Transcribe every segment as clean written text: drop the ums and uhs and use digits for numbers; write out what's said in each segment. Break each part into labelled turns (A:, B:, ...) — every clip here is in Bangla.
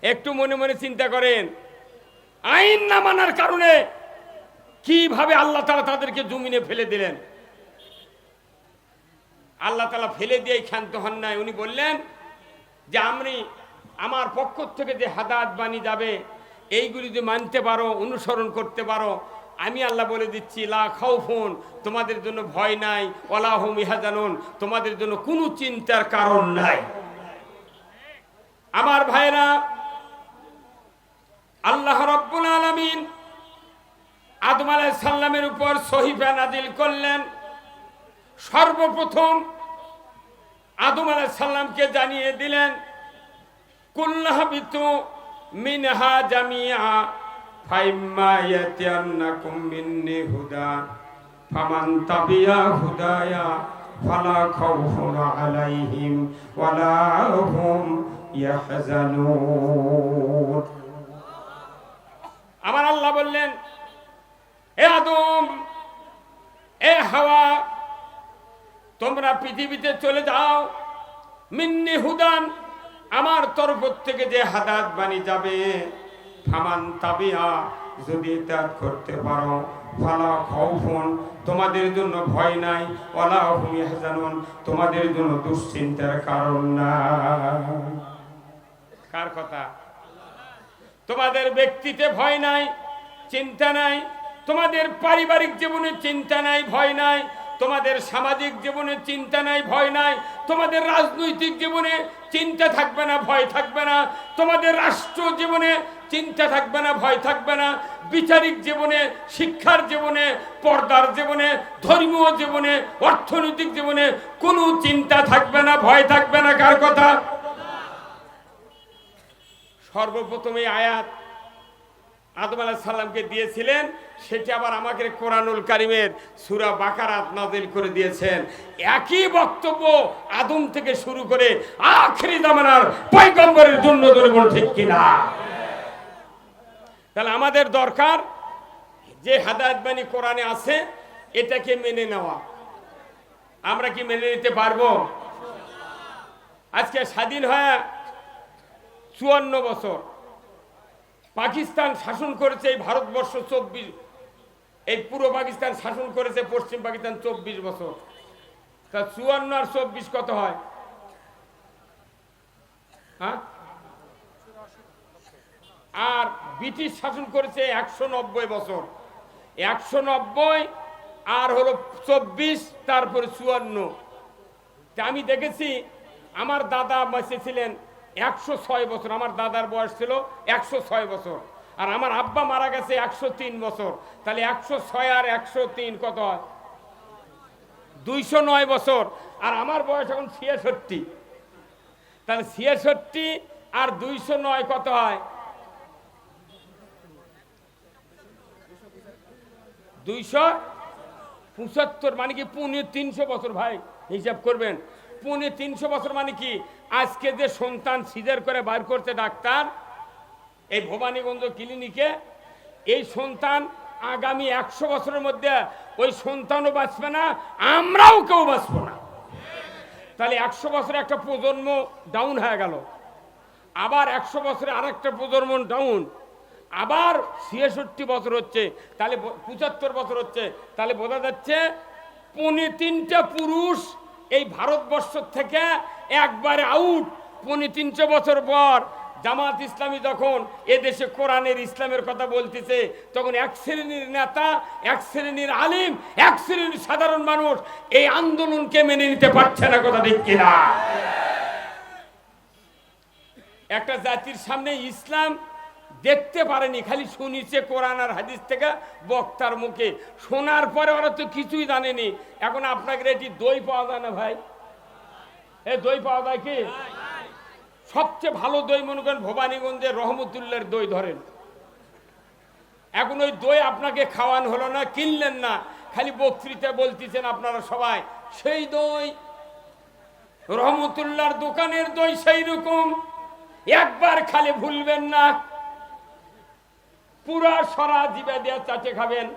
A: একটু মনে মনে চিন্তা করেন, আইন না মানার কারণে কিভাবে আল্লাহ তাআলা তাদেরকে জমিনে ফেলে দিলেন। আল্লাহ তাআলা ফেলে দিয়ে ক্ষান্ত হন নাই। উনি বললেন যে আমি আমার পক্ষ থেকে যে হাদায়াত বাণী যাবে এইগুলি যদি মানতে পারো, অনুসরণ করতে পারো, আমি আল্লাহ বলে দিচ্ছি লা খাউফুন, তোমাদের জন্য ভয় নাই, ওয়ালা হুম ইয়াহজানুন, তোমাদের জন্য কোনো চিন্তার কারণ নাই। আমার ভাইরা, আল্লাহ রাব্বুল আলামিন আদম আলাইহিস সালামের উপর সহিফা নাজিল করলেন। সর্বপ্রথম আদম আলাইহিস সালামকে জানিয়ে দিলেন কুল্লাহাবিতু মিনহা জামিআ ফাইম্মা ইয়াতিয়ান্নাকুম মিন্নি হুদা ফামান তাবিয়া হুদায়া ফালা খাউফুন আলাইহিম ওয়ালা হুম ইয়াহজানুন। আমার আল্লাহ বললেন, এ আদম, এ হাওয়া, তোমরা পৃথিবীতে চলে যাও, মিন্নি হুদান, আমার তরফ থেকে যে হাদায়াত বাণী যাবে, ফামান তাবিয়া, যদি ত্যাগ করতে পারো, ফালা খাউফুন, তোমাদের জন্য ভয় নাই, ওয়ালা হুম ইয়াহজানুন, তোমাদের জন্য দুশ্চিন্তার কারণ নাই। কার কথা? তোমাদের ব্যক্তিতে ভয় নাই, চিন্তা নাই, তোমাদের পারিবারিক জীবনে চিন্তা নাই, ভয় নাই, তোমাদের সামাজিক জীবনে চিন্তা নাই, ভয় নাই, তোমাদের রাজনৈতিক জীবনে চিন্তা থাকবে না, ভয় থাকবে না, তোমাদের রাষ্ট্র জীবনে চিন্তা থাকবে না, ভয় থাকবে না, বিচারিক জীবনে, শিক্ষার জীবনে, পর্দার জীবনে, ধর্মীয় জীবনে, অর্থনৈতিক জীবনে কোনো চিন্তা থাকবে না, ভয় থাকবে না। কার কথা? সর্বপ্রথম এই আয়াত আদম আলাইহিস সালামকে দিয়েছিলেন, সেটি আবার আমাকে কোরআনুল কারীমের সূরা বাকারাত নাযিল করে দিয়েছেন। একই বক্তব্য আদম থেকে শুরু করে আখিরি জামানার পয়গম্বরের জন্য বলুন ঠিক কিনা? তাহলে আমাদের দরকার যে হাদায়াত বাণী কোরআনে আছে এটাকে মেনে নেওয়া। আমরা কি মেনে নিতে পারবো? আজকে স্বাধীন হয়ে 54 বছর পাকিস্তান শাসন করেছে এই ভারতবর্ষ 24, এই পুরো পাকিস্তান শাসন করেছে পশ্চিম পাকিস্তান 24 বছর। তা 54 আর 24 কত হয়? হ্যাঁ, আর ব্রিটিশ শাসন করেছে 190 বছর। 190 আর হলো 24, তারপরে 54। আমি দেখেছি আমার দাদা বেঁচে ছিলেন 106 বছর, আমার দাদার বয়স ছিল 106 বছর, আর আমার আব্বা মারা গেছে 103 বছর। তাহলে 106 আর 103 কত হয়? 209 বছর। আর আমার বয়স এখন 66। তাহলে 66 আর 209 কত হয়? 275। মানে কি 300 বছর। ভাই হিসাব করবেন, 300 বছর মানে কি? আজকে যে সন্তান সিজার করে বাইর করতে ডাক্তার এই ভবানীগঞ্জ ক্লিনিকে, এই সন্তান আগামী 100 বছরের মধ্যে ওই সন্তানও বাঁচবে না, আমরাও কেউ বাঁচবো না। তাহলে 100 বছরে একটা প্রজন্ম ডাউন হয়ে গেল, আবার 100 বছরে আরেকটা প্রজন্ম ডাউন, আবার 66 বছর হচ্ছে, তাহলে 75 বছর হচ্ছে। তাহলে বোঝা যাচ্ছে 3.25টা পুরুষ এই ভারতবর্ষ থেকে একবারে আউট। 3.25 বছর পর জামাত ইসলামী যখন এদেশে কোরআনের ইসলামের কথা বলতেছে, তখন এক শ্রেণীর নেতা, এক শ্রেণীর আলিম, এক শ্রেণীর সাধারণ মানুষ এই আন্দোলনকে মেনে নিতে পারছে না। কথা ঠিক কিনা? একটা জাতির সামনে ইসলাম দেখতে পারেনি, খালি শুনিছে কোরআন আর হাদিস থেকে বক্তার মুখে, শোনার পরে ওরা তো কিছুই জানেনি। এখন আপনাকে এটি দই পাওয়া যায় না ভাই? এ দই পাওয়া যায় কি? সবচেয়ে ভালো দই মনে করেন ভবানীগঞ্জের রহমতুল্লাহর দই ধরেন। এখন ওই দই আপনাকে খাওয়ানো হলো না, কিনলেন না, খালি বক্তৃতা বলতেছেন আপনারা সবাই। সেই দই রহমতুল্লাহর দোকানের দই সেই রকম, একবার খালি ভুলবেন না, পুরা সরা জিবে দিয়ে চাটে খাবেন।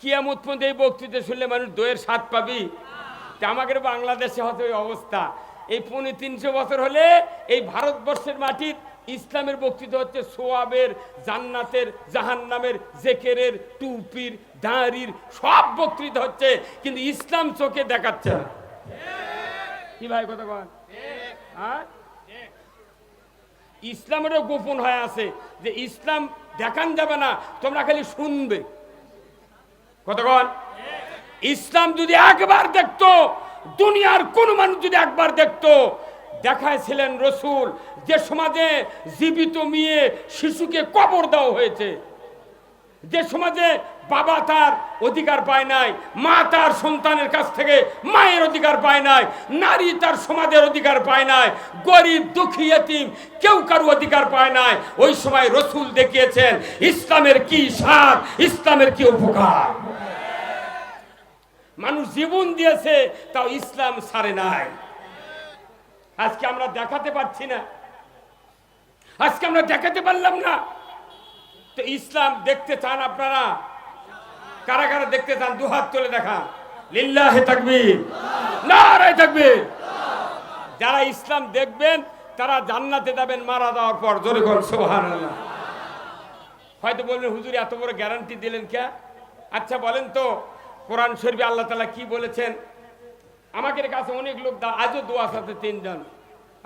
A: কিয়ামত পর্যন্ত এই বক্তৃতা শুনলে মানুষ দইয়ের স্বাদ পাবি? আমাদের বাংলাদেশে হয়তো ওই অবস্থা। এই 350 বছর হলে এই ভারতবর্ষের মাটির ইসলামের বক্তৃতা হচ্ছে, সোয়াবের, জান্নাতের, জাহান্নামের, জেকেরের, টুপির, দাঁড়ির সব বক্তৃতা হচ্ছে, কিন্তু ইসলাম চোখে দেখাচ্ছে না। কি ভাই কথা কন? হ্যাঁ, ইসলামেরও গোপন হয়ে আছে যে ইসলাম দেখান যাবে না, তোমরা খালি শুনবে। কতক্ষণ? ইসলাম যদি একবার দেখতো, দুনিয়ার কোন মানুষ যদি একবার দেখতো, দেখাইছিলেন রসুল যে সমাজে জীবিত মেয়ে শিশুকে কবর দেওয়া হয়েছে, যে সমাজে বাবা তার অধিকার পায় নাই, মা তার সন্তানের কাছ থেকে মায়ের অধিকার পায় নাই, নারী তার সমাজের অধিকার পায় নাই, গরিব দুঃখী এতিম কেউ কারো অধিকার পায় নাই, ওই সময় রসুল দেখিয়েছেন ইসলামের কি স্বাদ, ইসলামের কি উপকার। মানুষ জীবন দিয়েছে, তাও ইসলাম ছাড়ে নাই। আজকে আমরা দেখাতে পারছি না, আজকে আমরা দেখাতে পারলাম না। তো ইসলাম দেখতে চান আপনারা? কারা কারা দেখতে চান? দুহাত তুলে দেখা। লিল্লাহে তাকবীর, নারায়ে তাকবীর। যারা ইসলাম দেখবেন তারা জান্নাতে যাবেন মারা যাওয়ার পর। জোরে বল সুবহানাল্লাহ। হয়তো বলবেন হুজুর এত বড় গ্যারান্টি দিলেন কে? আচ্ছা বলেন তো, কোরআন শরীফে আল্লাহ তাআলা কি বলেছেন? আমাদের কাছে অনেক লোক আজও দোয়া আছে, 3 জন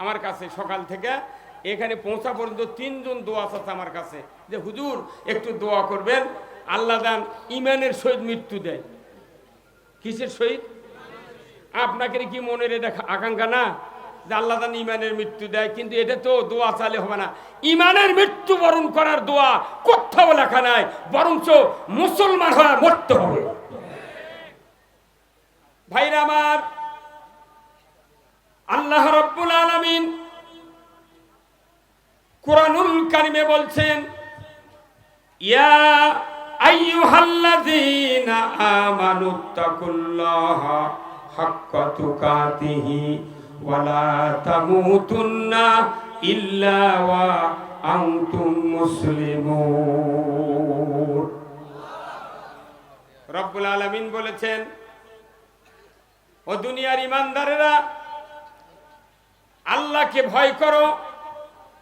A: আমার কাছে সকাল থেকে এখানে পৌঁছা পর্যন্ত 3 জন দোয়া আছে আমার কাছে, যে হুজুর একটু দোয়া করবেন, আল্লাহ দান ইমানের সহিত মৃত্যু দেয়। কিসের সহিত? আপনাকে কি মনের এটা আকাঙ্ক্ষা না যে আল্লাহ দান ইমানের মৃত্যু দেয়? কিন্তু এটা তো দোয়া চালে হবে না, ইমানের মৃত্যু বরণ করার দোয়া কোথাও লেখা নাই, বরঞ্চ মুসলমান হয়ে মরতে হবে। ভাইরা আমার, আল্লাহ রাব্বুল আলামিন কুরআনুল কারীমে বলছেন, ইয়া আইয়ুহাল্লাযীনা আমানুত্তাকুল্লাহা হাক্কা তুকাতিহি ওয়া লা তামুতুন্না ইল্লা ওয়া আনতুম মুসলিমুন। রব্বুল আলামিন বলেছেন, ও দুনিয়ার ইমানদারেরা, আল্লাহকে ভয় করো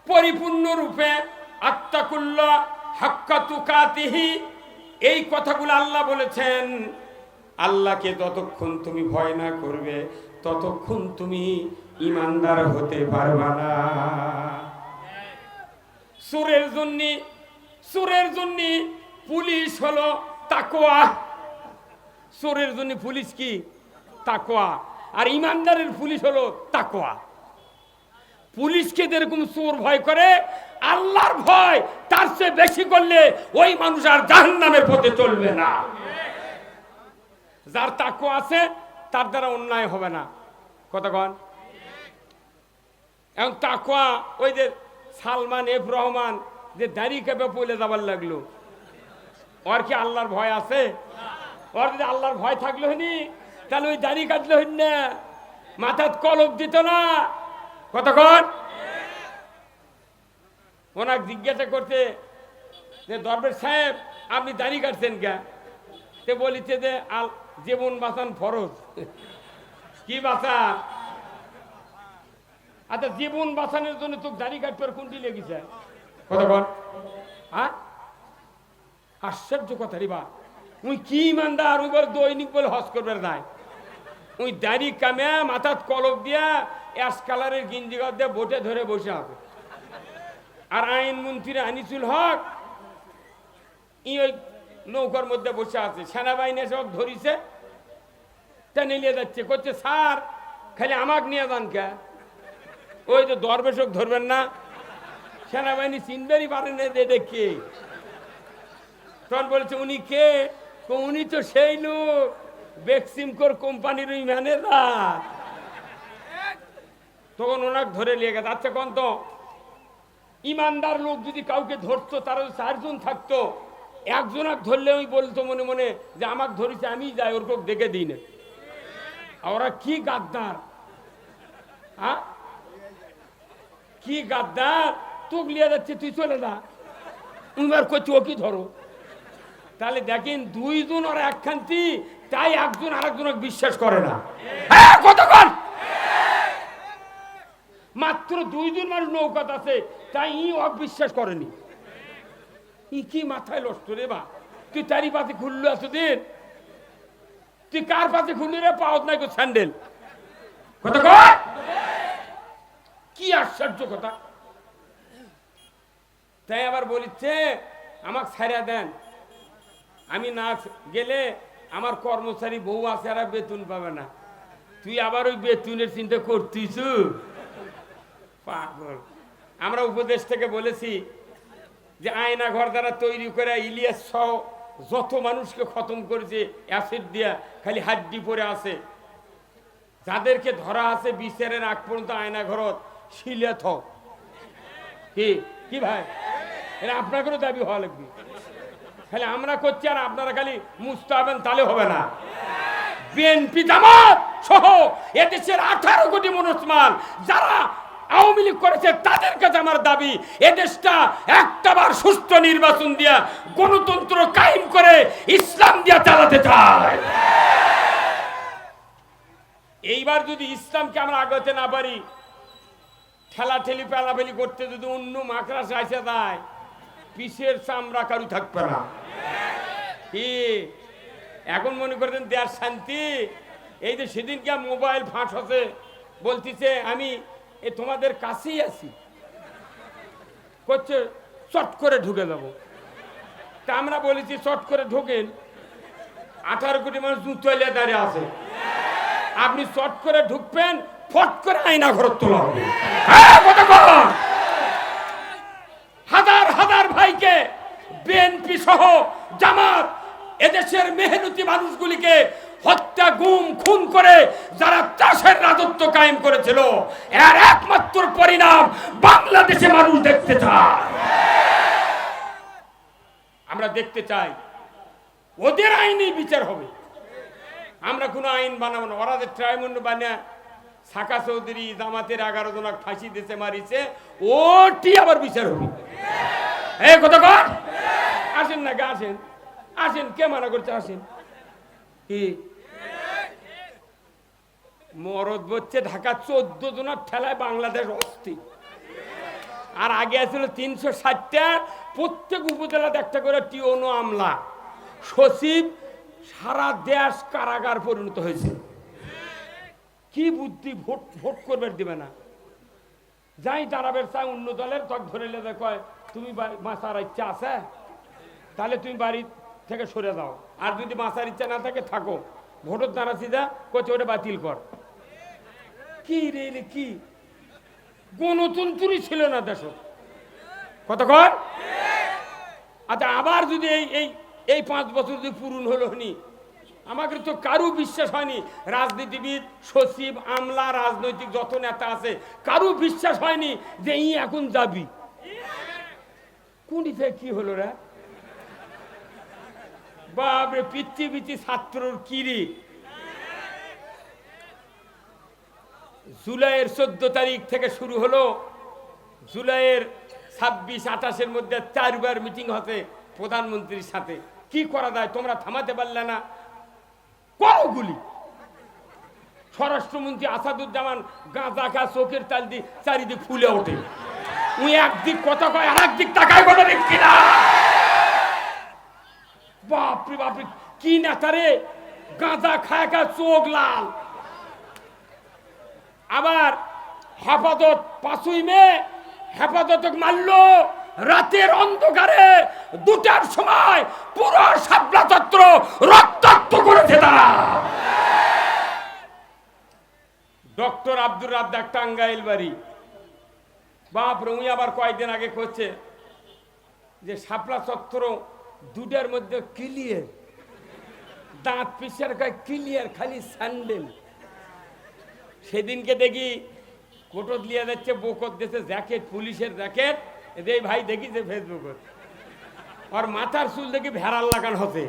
A: পরিপূর্ণ রূপে, আত্তাকুল্লাহ হাক্কা তুকাতিহি। এই কথাগুলো আল্লাহ বলেছেন। আল্লাহকে যতক্ষণ তুমি ভয় না করবে ততক্ষণ তুমি ইমানদার হতে পারবে না। সুরের জন্য পুলিশ হলো তাকওয়া। সুরের জন্য পুলিশ কি? তাকওয়া। আর ইমানদারের পুলিশ হলো তাকওয়া। পুলিশকে যেরকম চোর ভয় করে, আল্লাহর ভয় তার চেয়ে বেশি করলে ওই মানুষ আর জাহান্নামের পথে চলবে না। যার তাকওয়া আছে তার দ্বারা অন্যায় হবে না। কতক্ষণ? এখন তাকওয়া, ওই যে সালমান এফ রহমান যে দাড়ি কেঁপে পড়ে যাবার লাগলো, ওর কি আল্লাহর ভয় আছে? ওর যদি আল্লাহর ভয় থাকলো হয়নি তাহলে ওই দাড়ি কাটলো হইন না, মাথার কলপ দিত না। কতক্ষণ? ওনাকে জিজ্ঞাসা করতে যে দরবেশ সাহেব আপনি দাড়ি কাটছেন কে? তে বলিছে যে জীবন বাঁচান ফরজ। কি বাঁচা? আচ্ছা, জীবন বাঁচানোর জন্য তোকে দাড়ি কাটতে কোনটি লেগেছে? কতক্ষণ? হ্যাঁ, আশ্চর্য কথা রে বা। উই কি ইমানদার, ওই বলে দৈনিক বলে হজ করবে নাই, ওই দাড়ি কামে মাথার কলপ দিয়া অ্যাশ কালারের গিঞ্জি গাছ দিয়ে বোটে ধরে বসে হবে। আর আইনমন্ত্রী আনিসুল হক ওই নৌকার মধ্যে বসে আছে, সেনাবাহিনী সব ধরিছে, টেনে নিয়ে যাচ্ছে, করছে স্যার খালি আমাকে নিয়ে যান কে? ওই তো দরবেশক ধরবেন না? সেনাবাহিনী চিনবেনই পারেন না এটা কে। তখন বলেছে উনি কে? উনি তো সেই লোক বেক্সিমকোর কোম্পানির ওই ম্যানেজার। তখন ওনাকে ধরে নিয়ে গেছে। আচ্ছা কোন তো ইমানদার লোক যদি কাউকে ধরতো, তারা 4 জন থাকতো, একজনকে ধরলে ওই বলতো মনে মনে যে আমাকে ধরেছে আমি যাই, ওর কোক দেখে দিই না। ওরা কি গাদ্দার! হ্যাঁ, কি গাদ্দার! তোক লিয়ে যাচ্ছে, তুই চলে যা, উনার করছি ও কি ধরো। তাহলে দেখেন 2 জন আর একখান্তি তাই একজন আরেকজনকে বিশ্বাস করে না। হ্যাঁ কতক্ষণ মাত্র 2 জন মানুষ নৌকাত আছে, তাই অবিশ্বাস করেনি। কি মাথায় নষ্ট রে বা, তুই তারই পাতে খুললো এতদিন, তুই কার পাতে খুললি রে? পাওয়াত নাই স্যান্ডেল। কতক্ষণ কি আশ্চর্য কথা। তাই আবার বলিচ্ছে আমাকে ছাড়া দেন, আমি না গেলে আমার কর্মচারী বউ আছে আর বেতন পাবে না। তুই আবার ওই বেতনের চিন্তা করতিস? পাগল। আমরা উপদেশ থেকে বলেছি যে আয়না ঘর দ্বারা তৈরি করে ইলিয়াস সহ যত মানুষকে খতম করেছে অ্যাসিড দিয়া, খালি হাড্ডি পরে আছে। যাদেরকে ধরা আছে বিচারের আগ পর্যন্ত আয়না ঘরত শিলে থ। কি কি ভাই, এটা আপনাদেরও দাবি হওয়া লাগবে। খালি আমরা করছি আর আপনারা খালি মুছতে হবেন, তাহলে হবে না। বিএনপি জামাত সহ এদেশের 18 কোটি মুসলমান যারা আওয়ামী লীগ করেছে, তাদের কাছে আমার দাবি এদেশটা একটাবার সুষ্ঠু নির্বাচন দিয়া গণতন্ত্র কায়েম করে ইসলাম দিয়া চালাতে চায়। এইবার যদি ইসলামকে আমরা আগাতে না পারি, ঠেলাঠেলি পেলাফেলি করতে যদি অন্য মাকড়া চাইছে দেয়, পিসের চামড়া কারু থাকবে না। কি এখন মনে করছেন দেয়ার শান্তি? এই যে সেদিনকে মোবাইল ফাঁস হচ্ছে, বলতেছে আমি তোমাদের কাছেই আছি, করছে চট করে ঢুকে যাবো। তা আমরা বলেছি চট করে ঢোকেন, 18 কোটি মানুষ জুতোলে দাঁড়িয়ে আছে, আপনি চট করে ঢুকবেন, ফট করে আয়না ঘর তোলা হবে। হাজার হাজার ভাইকে বিএনপি সহ জামাত এদেশের মেহনতি মানুষগুলিকে হত্যা, গুম, খুন করে যারা চাষের রাজত্ব কায়েম করেছিল, এর একমাত্র পরিণাম বাংলাদেশে মানুষ দেখতে চায়। আমরা দেখতে চাই ওদের আইনি বিচার হবে। আমরা কোনো আইন বানাবো না। ওরা যে ট্রাইব্যুনাল বানিয়ে সাকা চৌধুরী জামাতের 11 জনক ফাঁসি দিতে মারিছে, ওটি আবার বিচার হবে। এই কথা কর, আসেন না, আসেন আসেন, কে মানা করছে? আসেন। কি মরদ বলছে ঢাকা 14 জনের ঠেলায় বাংলাদেশ অস্থির। আর আগে আছিল 360টা, প্রত্যেক উপজেলাতে একটা করে টিওনো আমলা, সচিব, সারা দেশ কারাগার পরিণত হয়েছে। কি বুদ্ধি, ভোট ভোট করবে দিবে না, যাই দাঁড়াবে চাই অন্য দলের, তক ধরে লেগে কয় তুমি বাঁচার ইচ্ছা আছে তাহলে তুমি বাড়ি থেকে সরে যাও, আর যদি বাঁচার ইচ্ছা না থাকে থাকো, ভোটর দাঁড়াচ্ছি যা করছে ওটা বাতিল কর। কি রে কি গণতন্ত্রই ছিল না দেশ। কতক্ষণ? আচ্ছা আবার যদি এই 5 বছর যদি পূরণ হলো নি, আমাকে তো কারু বিশ্বাস হয়নি, রাজনীতিবিদ, সচিব, আমলা, রাজনৈতিক যত নেতা আছে কারু বিশ্বাস হয়নি যে এখন যাবি। কোনটি থেকে কি হলো রে বাপরে, পিচ্ছি পিচ্ছি ছাত্রর কিরি। জুলাইয়ের 14 তারিখ থেকে শুরু হলো, জুলাইয়ের 26-28-এর মধ্যে 4বার মিটিং হচ্ছে প্রধানমন্ত্রীর সাথে। কি করা যায়? তোমরা থামাতে পারলে না, করো গুলি। স্বরাষ্ট্রমন্ত্রী আসাদুজ্জামান গাঁজা খা চোখের তাল দিয়ে চারিদিক ফুলে ওঠে। উনি একদিক কথা কয়, আর একদিক তাকায় কথা দেখছি না। বাপরে বাপরে কি নেতারে, গাঁজা খায় খা চোখ লাল। আবার হেফাজত 5ই মে হেফাজত মারলো রাতের অন্ধকারে, 2টার সময় পুরো শাপলা চত্বর রক্তাক্ত করেছে তারা। ডক্টর আব্দুর রাজ্জাক টাঙ্গাইল বাড়ি, বাপরে উনি আবার কয়েকদিন আগে করছে যে শাপলা চত্বর 2টার মধ্যে ক্লিয়ার, দাঁত পিছার কয় ক্লিয়ার, খালি স্যান্ডেল। সেদিনকে দেখি কোটত লিয়ে যাচ্ছে, বোকত দিয়েছে জ্যাকেট, পুলিশের জ্যাকেট। এই ভাই দেখি যে ফেসবুকত আর মাথার চুল দেখি ভেড়াল লাগান হচ্ছে।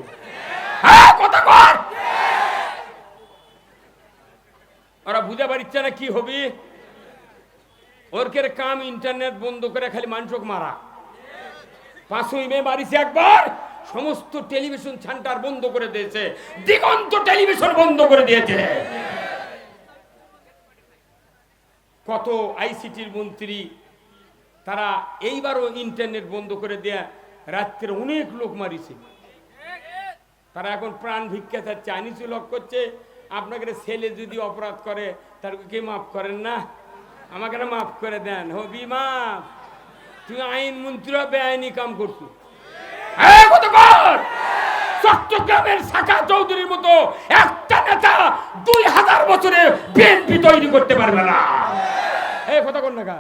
A: ওরা বুঝে পারিচ্ছে না কি হবি। ওরকের কাম ইন্টারনেট বন্ধ করে খালি মানুষক মারা। 5ই মে মারিছে একবার, সমস্ত টেলিভিশন সেন্টার বন্ধ করে দিয়েছে, দিগন্ত টেলিভিশন বন্ধ করে দিয়েছে। কত আইসিটির মন্ত্রী তারা এইবারও ইন্টারনেট বন্ধ করে দেয়া রাত্রে অনেক লোক মারিছে। তারা এখন প্রাণ ভিক্ষা চাচ্ছে, আইনিসু লক করছে। আপনাকে ছেলে যদি অপরাধ করে তার কে মাফ করেন না? আমাকে মাফ করে দেন, হবি মাফ। তুমি আইন মন্ত্রী বেআইনি কাম করছো। চট্টগ্রামের সাকা চৌধুরীর মতো একটা নেতা 2000 বছরে বিএনপি তৈরি করতে পারবে না। এই কথা কোন না?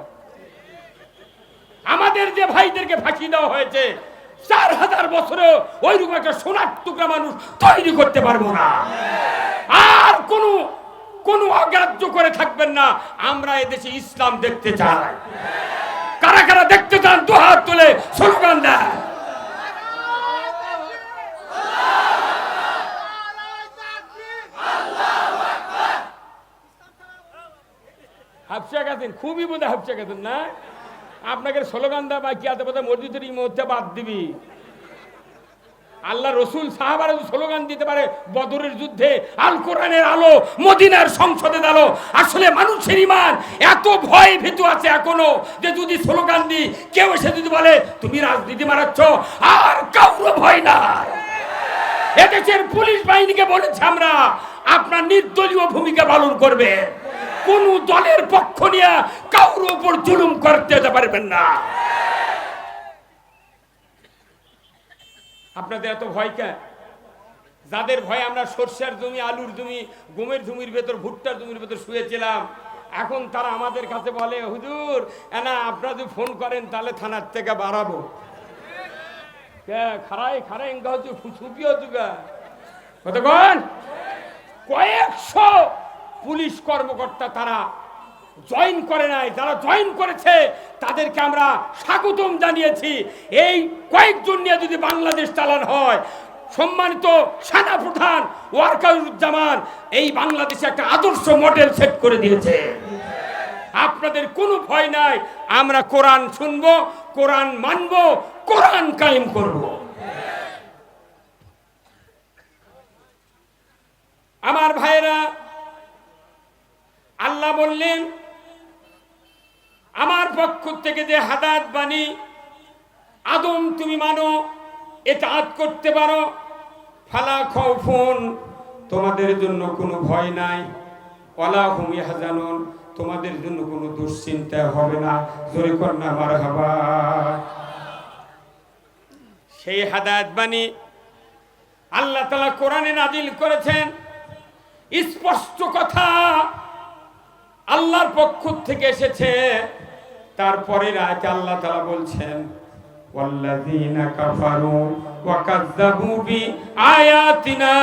A: আমাদের যে ভাইদেরকে ফাঁসি দেওয়া হয়েছে 4000 বছরে ওইরকম একটা সোনার টুকরা মানুষ তৈরি করতে পারবো না। আর কোন অগ্রাহ্য করে থাকবেন না। আমরা এদেশে ইসলাম দেখতে চাই। কারা কারা দেখতে চান দুহাত তুলে স্লোগান দেন। হাফসা গেছেন, খুবই বোধ হাফসা গেছেন না? আপনাকে স্লোগান দেওয়া বাকি আছে, বোধ মসজিদের এই মুহূর্তে বাদ দিবি। আল্লাহ রসুল সাহাবারা স্লোগান দিতে পারে বদরের যুদ্ধে, আল কোরআনের আলো, মদিনার সংসদের আলো। আসলে মানুষের ইমান এত ভয় ভীতু আছে এখনো যে যদি স্লোগান দিই কেউ এসে যদি বলে তুমি রাজনীতি মারাচ্ছ, আর কাউর ভয় নাই। এদেশের পুলিশ বাহিনীকে বলেছে আমরা আপনার নির্দলীয় ভূমিকা পালন করবে, কোন দলের পক্ষ নিয়ে কাউর উপর জুলুম করতে পারবেন না। আপনাদের এত ভয় কেন? যাদের ভয় আমরা সরষের জমি, আলুর জমি, গমের জমির ভেতর, ভুট্টার জমির ভেতর শুয়েছিলাম, এখন তারা আমাদের কাছে বলে হুজুর না আপনারা যদি ফোন করেন তাহলে থানার থেকে বাড়াবো। খারাই খারাই কতক্ষণ কয়েকশো পুলিশ কর্মকর্তা তারা জয়েন করে নাই। যারা জয়েন করেছে তাদেরকে আমরা স্বাগতম জানিয়েছি। এই কয়েকজন নিয়ে যদি বাংলাদেশ চালানো হয়, সম্মানিত সেনা প্রধান ওয়াকারুজ্জামান এই বাংলাদেশে একটা আদর্শ মডেল সেট করে দিয়েছে। আপনাদের কোনো ভয় নাই। আমরা কোরআন শুনবো, কোরআন মানবো, কোরআন কায়েম করব। আমার ভাইরা, আল্লাহ বললেন আমার পক্ষ থেকে যে হাদায়াত বাণী আদম তুমি মানো, ইতাআত করতে পারো, ফালা খাউফুন তোমাদের জন্য কোনো ভয় নাই, ওয়ালা হুম ইয়াহজানুন তোমাদের জন্য কোনো দুশ্চিন্তা হবে না। জোরে কর না মারহাবা। সেই হাদায়াত বাণী আল্লাহ তাআলা কোরআনে নাজিল করেছেন। স্পষ্ট কথা আল্লাহর পক্ষ থেকে এসেছে। তারপরের আয়াতে আল্লাহ তাআলা বলছেন ওয়াল্লাযীনা কাফারু ওয়া কাযযাবু বিআয়াতিনা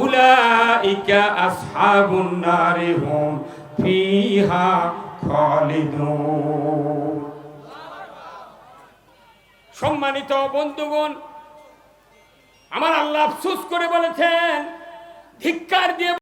A: উলাইকা আসহাবুন নারি হুম ফিহা খালিদুন। সম্মানিত বন্ধুগণ, আমার আল্লাহ আফসোস করে বলেছেন, ধিক্কার দিয়ে